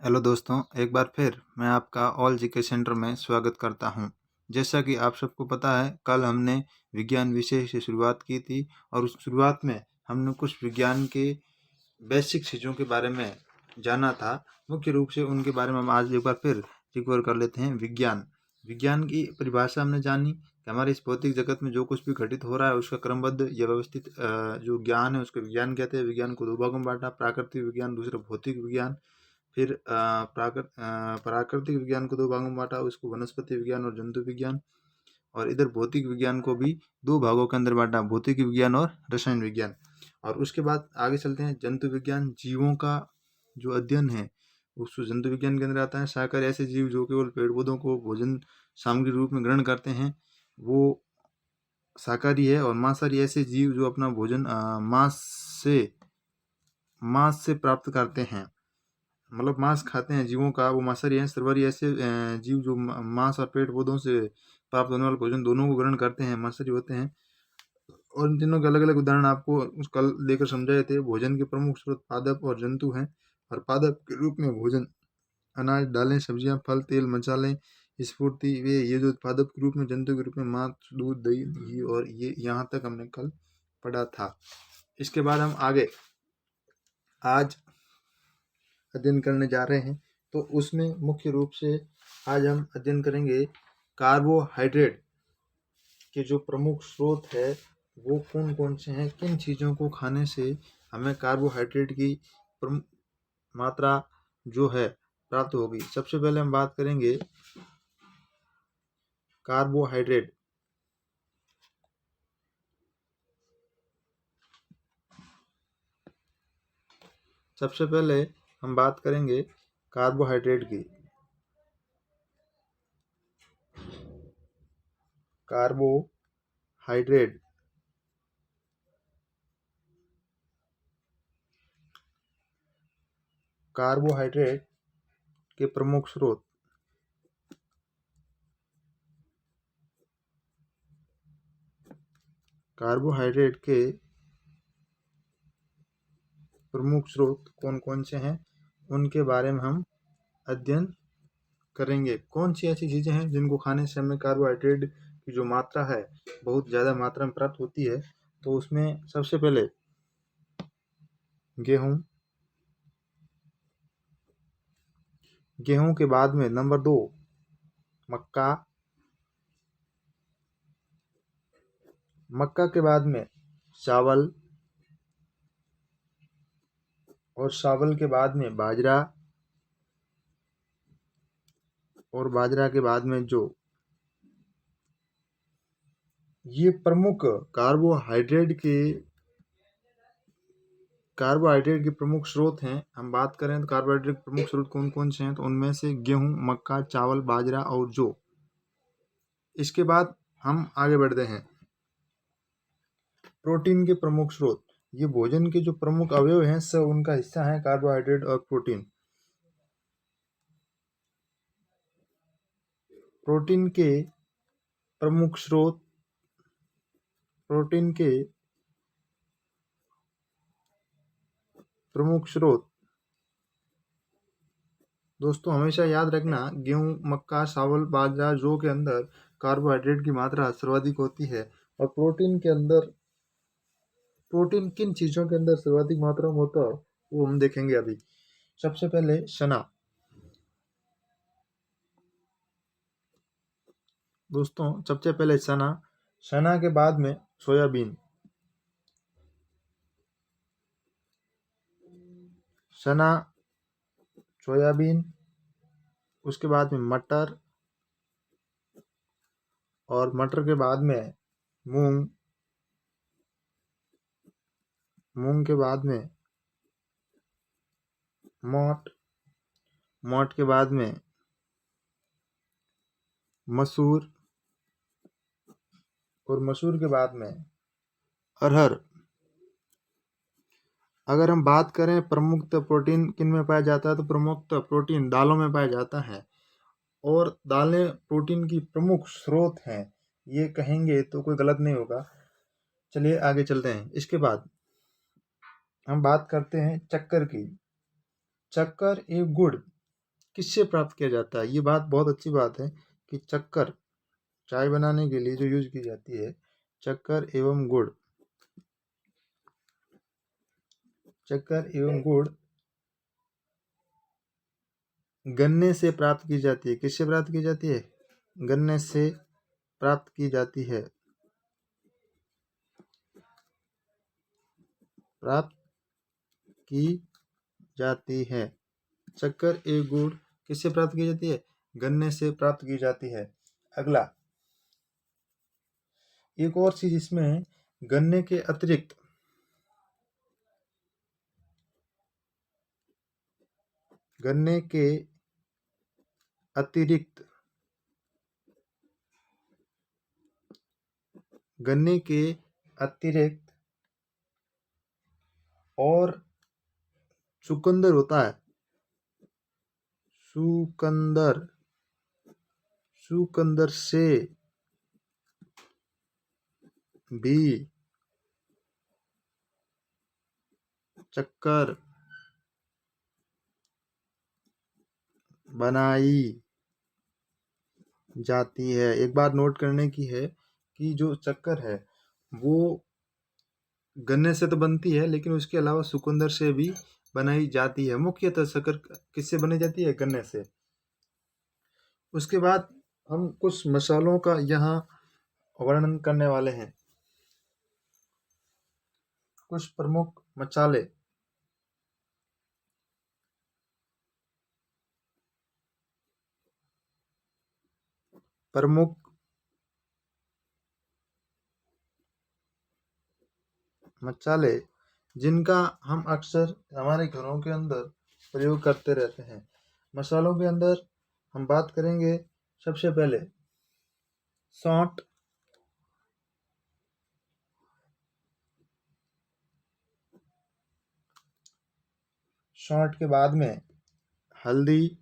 Hello दोस्तों, एक बार फिर मैं आपका ऑल जीके सेंटर में स्वागत करता हूं। जैसा कि आप सबको पता है, कल हमने विज्ञान विषय से शुरुआत की थी और उस शुरुआत में हमने कुछ विज्ञान के बेसिक चीज़ों के बारे में जाना था। मुख्य रूप से उनके बारे में हम आज एक बार फिर रिकवर कर लेते हैं। विज्ञान की परिभाषा हमने जानी कि हमारे इस भौतिक जगत में जो कुछ भी घटित हो रहा है उसका क्रमबद्ध या व्यवस्थित जो ज्ञान है उसको विज्ञान कहते हैं। विज्ञान को दो भागों में बांटा, प्राकृतिक विज्ञान, दूसरा भौतिक विज्ञान। फिर प्राकृतिक विज्ञान को दो भागों में बांटा, उसको वनस्पति विज्ञान और जंतु विज्ञान। और इधर भौतिक विज्ञान को भी दो भागों के अंदर बांटा, भौतिक विज्ञान और रसायन विज्ञान। और उसके बाद आगे चलते हैं। जंतु विज्ञान जीवों का जो अध्ययन है उस जंतु विज्ञान के अंदर आता है। शाकाहारी ऐसे जीव जो केवल पेड़ पौधों को भोजन सामग्री रूप में ग्रहण करते हैं, वो शाकाहारी है। और मांसाहारी ऐसे जीव जो अपना भोजन मांस से प्राप्त करते हैं, मतलब मांस खाते हैं जीवों का, वो मांसाहारी हैं। सर्वाहारी ऐसे जीव जो मांस और पेड़ पौधों से प्राप्त होने वाले भोजन दोनों को ग्रहण करते हैं, मांसाहारी होते हैं। और इन तीनों के अलग अलग उदाहरण आपको कल लेकर समझाए थे। भोजन के प्रमुख स्रोत पादप और जंतु हैं। और पादप के रूप में भोजन अनाज, दालें, सब्जियां, फल, तेल, मसाले, स्फूर्ति, वे ये जो पादप के रूप में, जंतु के रूप में मांस, दूध, दही, घी, और ये यहाँ तक हमने कल पढ़ा था। इसके बाद हम आगे आज अध्ययन करने जा रहे हैं। तो उसमें मुख्य रूप से आज हम अध्ययन करेंगे कार्बोहाइड्रेट के जो प्रमुख स्रोत है वो कौन कौन से हैं, किन चीज़ों को खाने से हमें कार्बोहाइड्रेट की मात्रा जो है प्राप्त होगी। सबसे पहले हम बात करेंगे कार्बोहाइड्रेट। सबसे पहले हम बात करेंगे कार्बोहाइड्रेट की। कार्बोहाइड्रेट कार्बोहाइड्रेट के प्रमुख स्रोत। कार्बोहाइड्रेट के प्रमुख स्रोत कौन कौन से हैं उनके बारे में हम अध्ययन करेंगे। कौन सी ऐसी चीज़ें हैं जिनको खाने से हमें कार्बोहाइड्रेट की जो मात्रा है बहुत ज़्यादा मात्रा में प्राप्त होती है। तो उसमें सबसे पहले गेहूं के बाद में नंबर 2 मक्का, मक्का के बाद में चावल, और चावल के बाद में बाजरा, और बाजरा के बाद में जौ। ये प्रमुख कार्बोहाइड्रेट के प्रमुख स्रोत हैं। हम बात करें तो कार्बोहाइड्रेट के प्रमुख स्रोत कौन कौन से हैं, तो उनमें से गेहूं, मक्का, चावल, बाजरा और जौ। इसके बाद हम आगे बढ़ते हैं। प्रोटीन के प्रमुख स्रोत। ये भोजन के जो प्रमुख अवयव हैं सब उनका हिस्सा है कार्बोहाइड्रेट और प्रोटीन। प्रोटीन के प्रमुख स्रोत। प्रोटीन के प्रमुख स्रोत दोस्तों हमेशा याद रखना, गेहूं, मक्का, चावल, बाजरा, जौ के अंदर कार्बोहाइड्रेट की मात्रा सर्वाधिक होती है। और प्रोटीन किन चीज़ों के अंदर सर्वाधिक मात्रा में होता है वो हम देखेंगे अभी। सबसे पहले चना। दोस्तों सबसे पहले चना, चना के बाद में सोयाबीन, चना, सोयाबीन, उसके बाद में मटर, और मटर के बाद में मूंग, मूंग के बाद में मोट, मोट के बाद में मसूर, और मसूर के बाद में अरहर। अगर हम बात करें प्रमुख प्रोटीन किन में पाया जाता है, तो प्रमुख प्रोटीन दालों में पाया जाता है। और दालें प्रोटीन की प्रमुख स्रोत हैं, ये कहेंगे तो कोई गलत नहीं होगा। चलिए आगे चलते हैं। इसके बाद हम बात करते हैं शक्कर की। शक्कर एक गुड़ किससे प्राप्त किया जाता है? ये बात बहुत अच्छी बात है कि शक्कर चाय बनाने के लिए जो यूज की जाती है, शक्कर एवं गुड़ गन्ने से प्राप्त की जाती है। किससे प्राप्त की जाती है? गन्ने से प्राप्त की जाती है। प्राप्त की जाती है। शक्कर एवं गुड़ किससे प्राप्त की जाती है? गन्ने से प्राप्त की जाती है। अगला, एक और चीज इसमें है, गन्ने के अतिरिक्त गन्ने के अतिरिक्त गन्ने के अतिरिक्त और चुकंदर होता है। चुकंदर चुकंदर से भी शक्कर बनाई जाती है। एक बात नोट करने की है कि जो शक्कर है वो गन्ने से तो बनती है, लेकिन उसके अलावा चुकंदर से भी बनाई जाती है। मुख्यतः शक्कर किससे बनी जाती है? गन्ने से। उसके बाद हम कुछ मसालों का यहाँ वर्णन करने वाले हैं। कुछ प्रमुख मसाले। प्रमुख मसाले जिनका हम अक्सर हमारे घरों के अंदर प्रयोग करते रहते हैं। मसालों के अंदर हम बात करेंगे सबसे पहले सौंठ, सौंठ के बाद में हल्दी,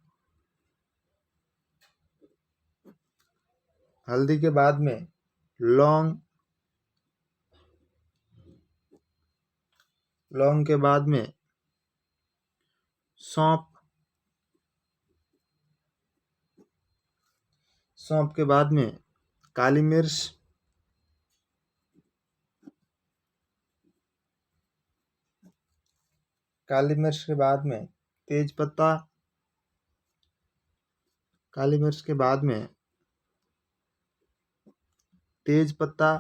हल्दी के बाद में लौंग, लौंग के बाद में सौंफ, सौंफ के बाद में काली मिर्च, काली मिर्च के बाद में तेज पत्ता, काली मिर्च के बाद में तेज पत्ता,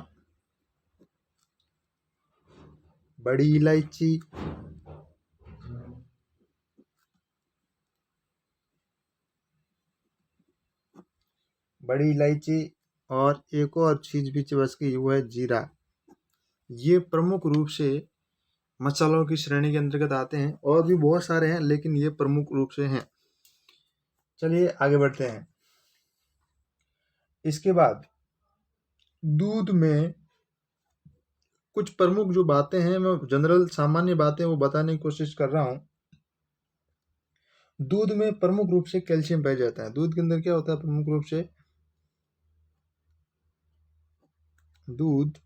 बड़ी इलायची, बड़ी इलायची और एक और चीज भी बच गई, वो है जीरा। ये प्रमुख रूप से मसालों की श्रेणी के अंतर्गत आते हैं। और भी बहुत सारे हैं, लेकिन ये प्रमुख रूप से हैं। चलिए आगे बढ़ते हैं। इसके बाद दूध में कुछ प्रमुख जो बातें हैं, मैं जनरल सामान्य बातें वो बताने की कोशिश कर रहा हूँ। दूध में प्रमुख रूप से कैल्शियम पाया जाता है। दूध के अंदर क्या होता है? प्रमुख रूप से दूध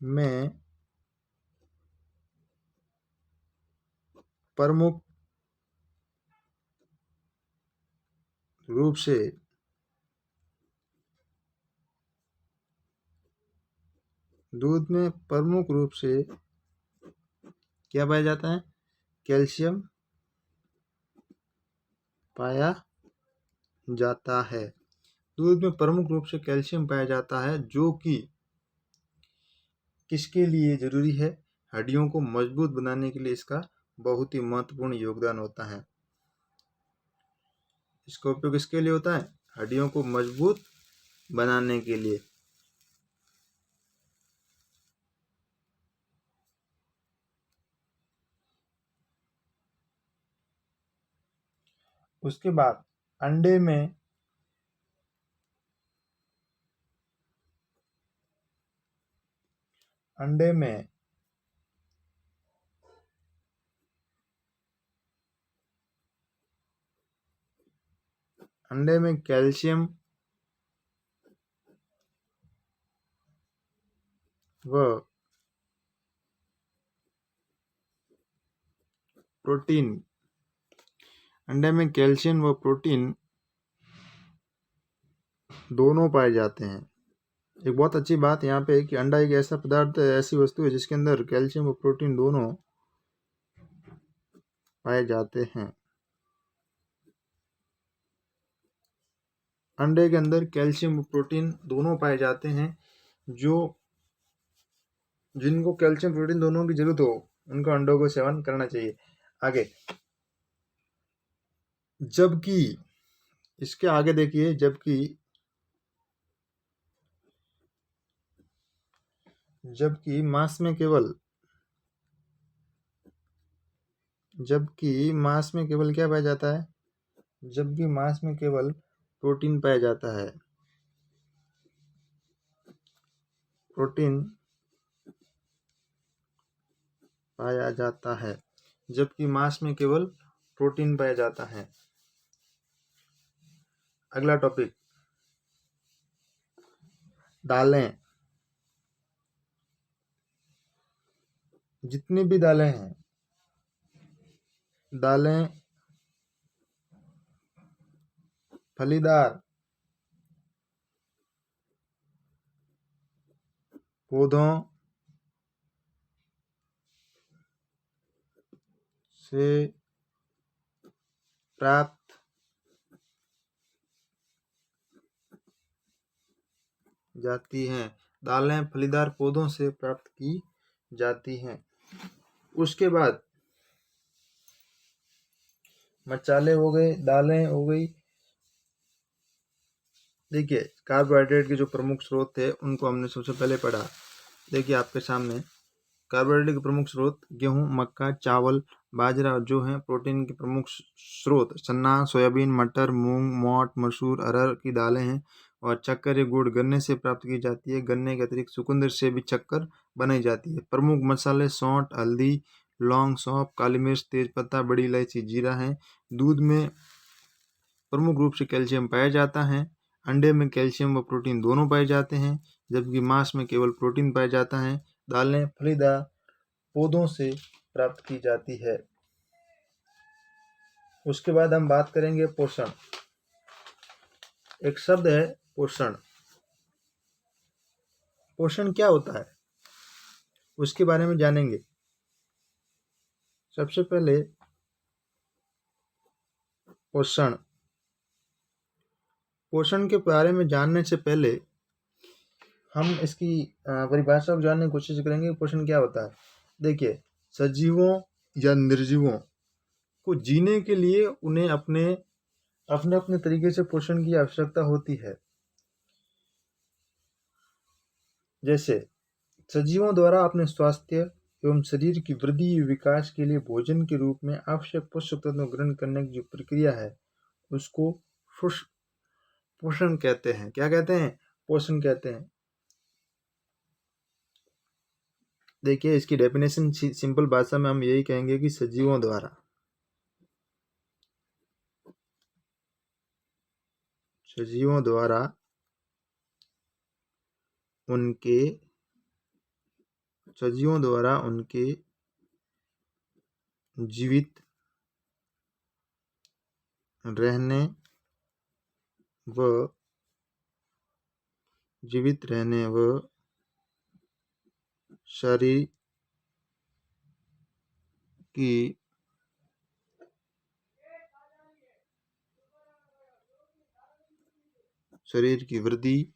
में प्रमुख रूप से दूध में प्रमुख रूप से क्या पाया जाता है? कैल्शियम पाया जाता है। दूध में प्रमुख रूप से कैल्शियम पाया जाता है, जो कि किसके लिए जरूरी है? हड्डियों को मजबूत बनाने के लिए इसका बहुत ही महत्वपूर्ण योगदान होता है। इसका उपयोग किसके लिए होता है? हड्डियों को मजबूत बनाने के लिए। उसके बाद अंडे में अंडे में अंडे में कैल्शियम व प्रोटीन अंडे में कैल्शियम व प्रोटीन दोनों पाए जाते हैं। एक बहुत अच्छी बात यहाँ पे है कि अंडा एक ऐसा पदार्थ है, ऐसी वस्तु है जिसके अंदर कैल्शियम व प्रोटीन दोनों पाए जाते हैं। अंडे के अंदर कैल्शियम व प्रोटीन दोनों पाए जाते हैं। जिनको कैल्शियम प्रोटीन दोनों की जरूरत हो उनको अंडों को सेवन करना चाहिए। आगे, जबकि इसके आगे देखिए, जबकि मांस में केवल क्या पाया जाता है? जबकि मांस में केवल प्रोटीन पाया जाता है। प्रोटीन पाया जाता है, जबकि मांस में केवल प्रोटीन पाया जाता है। अगला टॉपिक, दालें। जितनी भी दालें हैं, दालें फलीदार पौधों से प्राप्त जाती हैं। दालें फलीदार पौधों से प्राप्त की जाती हैं। उसके बाद मसाले हो गए, दालें हो गई। देखिए, कार्बोहाइड्रेट के जो प्रमुख स्रोत थे उनको हमने सबसे पहले पढ़ा। देखिए आपके सामने कार्बोहाइड्रेट के प्रमुख स्रोत गेहूं, मक्का, चावल, बाजरा जो हैं। प्रोटीन के प्रमुख स्रोत चना, सोयाबीन, मटर, मूंग, मोठ, मसूर, अरहर की दालें हैं। और शक्कर या गुड़ गन्ने से प्राप्त की जाती है। गन्ने के अतिरिक्त चुकंदर से भी शक्कर बनाई जाती है। प्रमुख मसाले सौंठ, हल्दी, लौंग, सौंफ, काली मिर्च, तेजपत्ता, बड़ी इलायची, जीरा है। दूध में प्रमुख रूप से कैल्शियम पाया जाता है। अंडे में कैल्शियम व प्रोटीन दोनों पाए जाते हैं, जबकि मांस में केवल प्रोटीन पाया जाता है। दालें फलीदार पौधों से प्राप्त की जाती है। उसके बाद हम बात करेंगे पोषण। एक शब्द है पोषण। पोषण क्या होता है उसके बारे में जानेंगे। सबसे पहले पोषण के बारे में जानने से पहले हम इसकी परिभाषा को जानने की कोशिश करेंगे। पोषण क्या होता है? देखिए, सजीवों या निर्जीवों को जीने के लिए उन्हें अपने अपने तरीके से पोषण की आवश्यकता होती है। जैसे सजीवों द्वारा अपने स्वास्थ्य एवं शरीर की वृद्धि विकास के लिए भोजन के रूप में आवश्यक पोषक तत्वों ग्रहण करने की जो प्रक्रिया है उसको पोषण कहते हैं। क्या कहते हैं? पोषण कहते हैं। देखिए, इसकी डेफिनेशन सिंपल भाषा में हम यही कहेंगे कि सजीवों द्वारा उनके जीवित रहने व शरीर की वृद्धि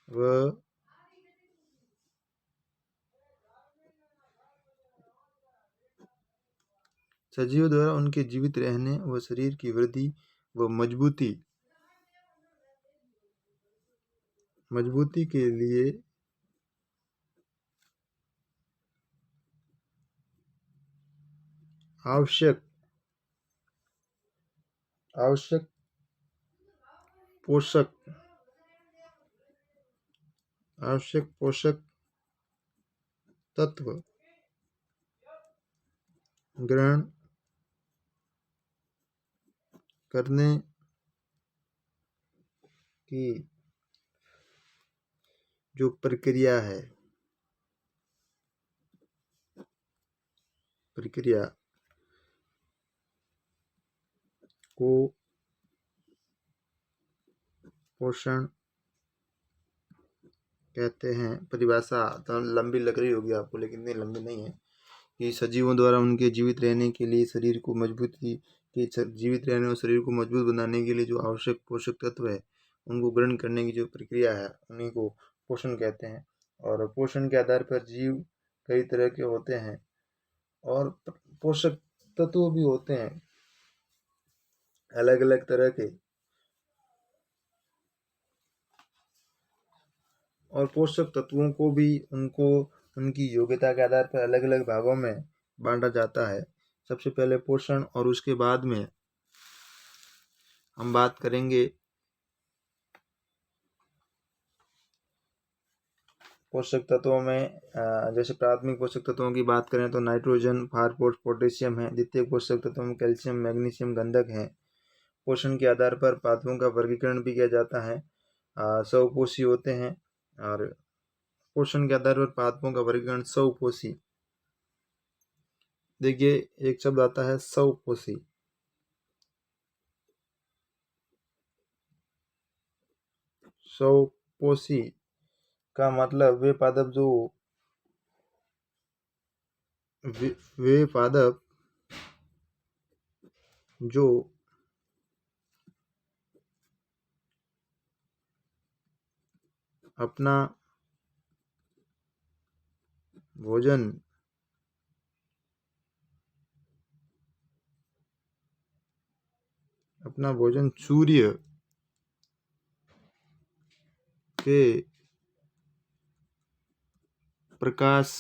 व सजीवों द्वारा उनके जीवित रहने व शरीर की वृद्धि व मजबूती के लिए आवश्यक पोषक तत्व ग्रहण करने की जो प्रक्रिया को पोषण कहते हैं। परिभाषा तो लंबी लग रही होगी आपको, लेकिन इतनी लंबी नहीं है। कि सजीवों द्वारा उनके जीवित रहने के लिए शरीर को मजबूती के जीवित रहने और शरीर को मजबूत बनाने के लिए जो आवश्यक पोषक तत्व है उनको ग्रहण करने की जो प्रक्रिया है उन्हीं को पोषण कहते हैं। और पोषण के आधार पर जीव कई तरह के होते हैं और पोषक तत्व भी होते हैं अलग अलग तरह के। और पोषक तत्वों को भी उनको उनकी योग्यता के आधार पर अलग अलग भागों में बांटा जाता है। सबसे पहले पोषण और उसके बाद में हम बात करेंगे पोषक तत्वों में। जैसे प्राथमिक पोषक तत्वों की बात करें तो नाइट्रोजन, फास्फोरस, पोटेशियम है। द्वितीय पोषक तत्वों में कैल्शियम, मैग्नीशियम, गंधक है। पोषण के आधार पर पादपों का वर्गीकरण भी किया जाता है। स्वपोषी होते हैं। और पोषण के आधार पर पादपों का वर्गीकरण स्वपोषी। देखिए एक शब्द आता है स्वपोषी। स्वपोषी का मतलब वे पादप जो अपना भोजन सूर्य के प्रकाश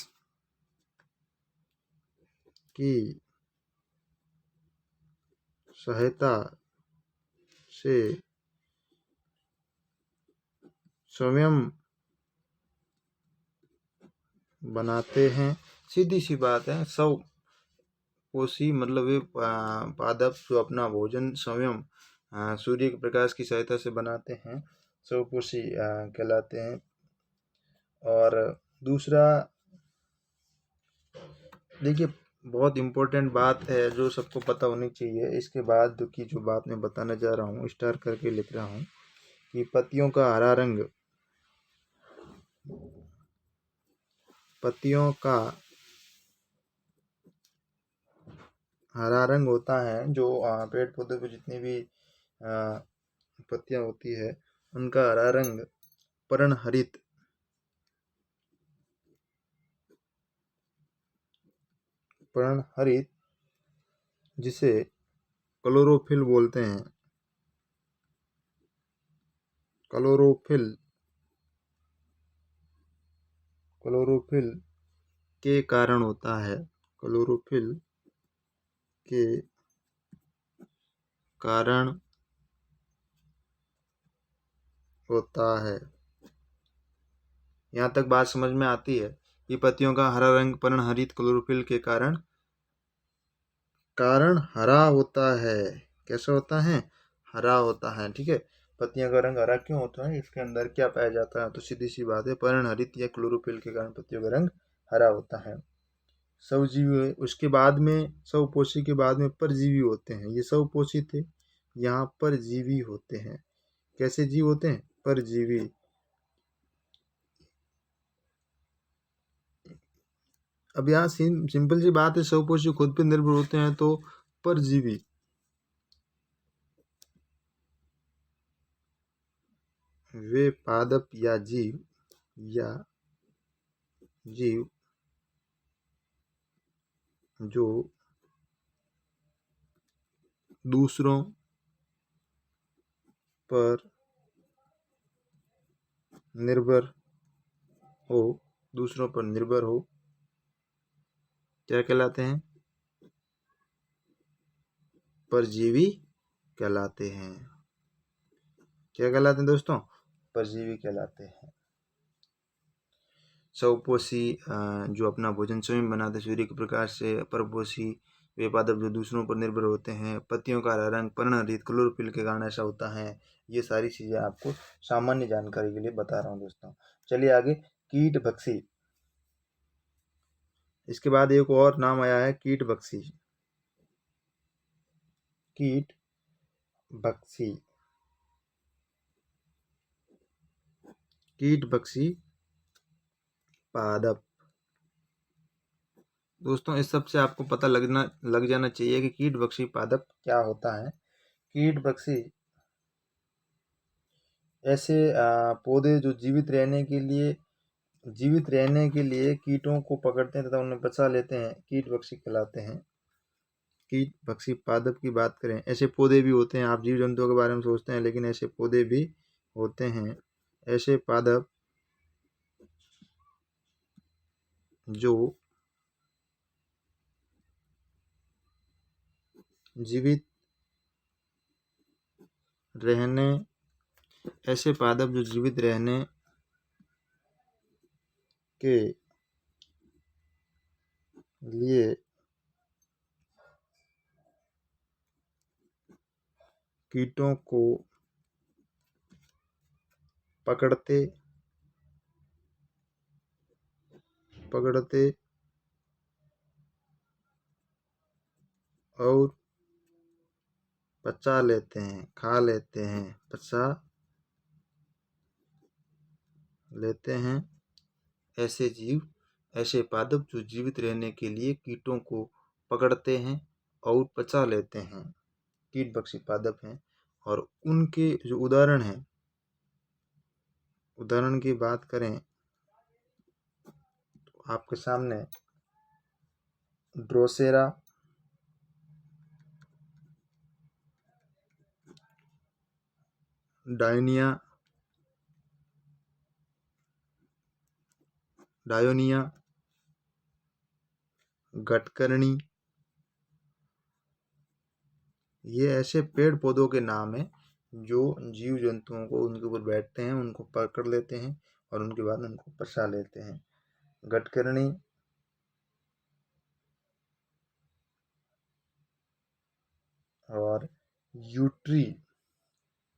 की सहायता से स्वयं बनाते हैं। सीधी सी बात है। स्वपोषी मतलब वे पादप जो अपना भोजन स्वयं सूर्य के प्रकाश की सहायता से बनाते हैं, स्वपोषी कहलाते हैं। और दूसरा देखिए बहुत इम्पोर्टेंट बात है जो सबको पता होनी चाहिए। इसके बाद की जो बात मैं बताने जा रहा हूँ स्टार करके लिख रहा हूँ कि पत्तियों का हरा रंग होता है। जो पेड़ पौधे पे जितनी भी पत्तियां होती है उनका हरा रंग पर्णहरित जिसे क्लोरोफिल बोलते हैं। क्लोरोफिल के कारण होता है। क्लोरोफिल के कारण होता है। यहाँ तक बात समझ में आती है कि पत्तियों का हरा रंग पर्णहरित क्लोरोफिल के कारण हरा होता है। कैसा होता है? हरा होता है। ठीक है। पत्तियों का रंग हरा क्यों होता है? इसके अंदर क्या पाया जाता है? तो सीधी सी बात है, पर्णहरित या क्लोरोफिल के कारण पत्तियों का रंग हरा होता है। स्वजीवी उसके बाद में स्वपोषी के बाद में परजीवी होते हैं। ये स्वपोषी थे, यहाँ परजीवी होते हैं। कैसे जीव होते हैं? परजीवी। अब यहाँ सिंपल सी बात है, स्वपोषी खुद पे निर्भर होते हैं तो परजीवी। वे पादप या जीव जो दूसरों पर निर्भर हो क्या कहलाते हैं? परजीवी कहलाते हैं। क्या कहलाते हैं दोस्तों? परजीवी कहलाते हैं। स्वपोषी जो अपना भोजन स्वयं बनाते सूर्य के प्रकाश से। परपोषी वे पादप जो दूसरों पर निर्भर होते हैं। पत्तियों का हरा रंग पर्णहरित क्लोरोफिल के कारण ऐसा होता है। ये सारी चीजें आपको सामान्य जानकारी के लिए बता रहा हूँ दोस्तों। चलिए आगे, कीटभक्षी। इसके बाद एक और नाम आया है कीटभक्षी। कीटभक्षी बक्सी, कीट बक्सी पादप। दोस्तों इस सब से आपको पता लग जाना चाहिए कि कीट बक्सी पादप क्या होता है। कीट बक्सी ऐसे पौधे जो जीवित रहने के लिए कीटों को पकड़ते हैं तथा उन्हें बचा लेते हैं, कीट बक्सी कहलाते हैं। कीट बक्सी पादप की बात करें, ऐसे पौधे भी होते हैं, आप जीव जंतुओं के बारे में सोचते हैं लेकिन ऐसे पौधे भी होते हैं। ऐसे पादप जो जीवित रहने ऐसे पादप जो जीवित रहने के लिए कीटों को पकड़ते और पचा लेते हैं, खा लेते हैं, पचा लेते हैं। ऐसे पादप जो जीवित रहने के लिए कीटों को पकड़ते हैं और पचा लेते हैं, कीट बक्सी पादप हैं। और उनके जो उदाहरण की बात करें तो आपके सामने ड्रोसेरा, डायोनिया, गटकर्णी, ये ऐसे पेड़ पौधों के नाम हैं जो जीव जंतुओं को उनके ऊपर बैठते हैं, उनको पकड़ लेते हैं और उनके बाद उनको पचा लेते हैं। गटकर्णी और यूट्री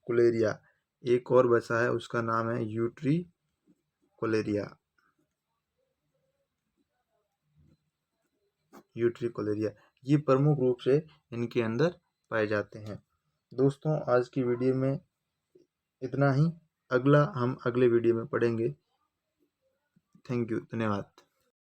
कोलेरिया, एक और बचा है उसका नाम है यूट्री कोलेरिया। ये प्रमुख रूप से इनके अंदर पाए जाते हैं। दोस्तों आज की वीडियो में इतना ही, हम अगले वीडियो में पढ़ेंगे। थैंक यू, धन्यवाद।